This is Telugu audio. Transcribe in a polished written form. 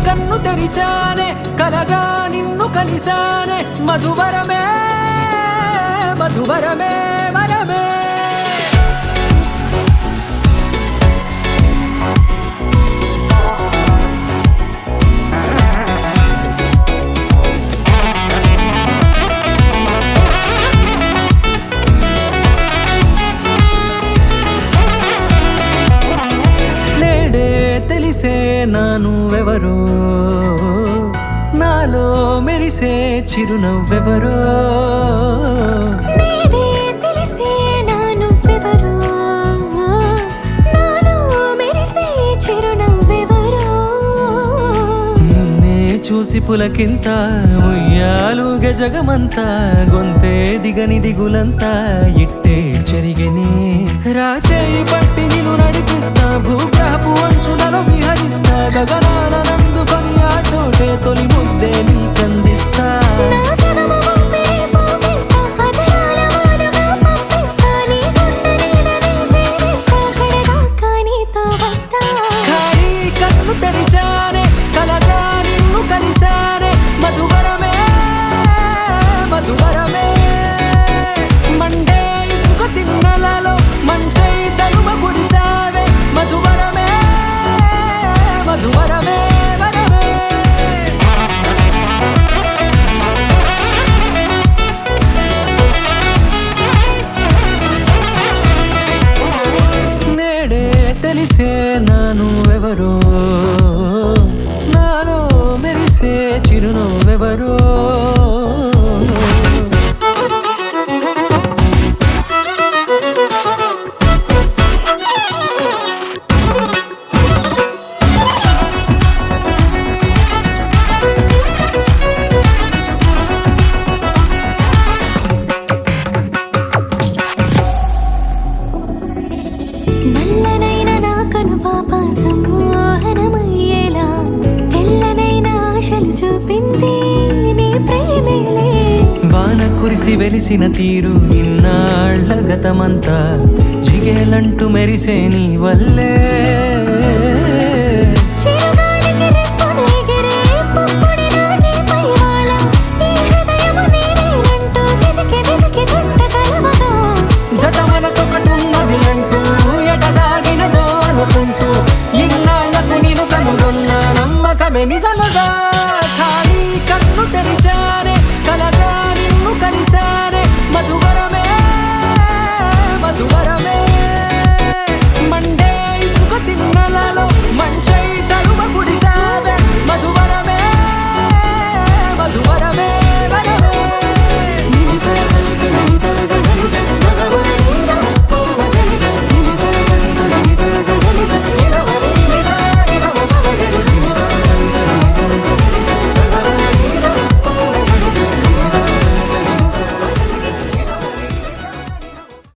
కన్ను తెరిచానే కలగా నిన్ను కలిసానే మధువరమే మధువరమే వరమే తెలిసే నానువెవరో నాలో మెరిసే చిరునవ్వెవరో నేడే తెలిసే నానువెవరో నాలో మెరిసే చిరునవ్వెవరో నిన్నే చూసి పులకింత ఉయ్యాలుగ జగమంతా గొంతే దిగని దిగులంతా ఇట్టే చెరిగెనే రాచేయి పట్టి నిన్ను నడిపిస్తా భూగ్రహపు అంచులలో విహరిస్తా గగనాల నందుకొని ఆ చోటే తొలి ముద్దే నీకందిస్తా నా సగమ ఊపిరి పోగేస్తా అదరాల వాలుగా పంపిస్తా నీ గుండె నీడనే చేరేస్తా కడదాకా నీతో వస్తా ఖాళీ కన్ను తెరిచానే కలగా నిన్ను కలిసానే మధువరమే మధువరమే మండే ఇసుక తిన్నలలో మంచై చలువ కురిసావే మధువరమే మధువరమే వరమే నేడే తెలిసే నానువెవరో నాలో మెరిసే చిరునవ్వెవరో నల్లనైన నా కనుపాప సమ్మోహనమయ్యేలా తెల్లనైన ఆశలు చూపింది నీ ప్రేమేలే వాన కురిసి వెలిసిన తీరు ఇన్నాళ్ల గతమంతా జిగేలంటూ మెరిసే నీ వల్లే చిరుగాలికి రెప్పున ఎగిరే పుప్పొడిగా నీపై వాలా ఈ హృదయము నీదేనంటూ వెతికి వెతికి చుట్ట కలవగా జత మనసొకటున్నది అంటూ ఎటదాగినదో అనుకుంటూ ఇన్నాళ్లకు నేను కనుగొన్న నమ్మకమే నిజముగా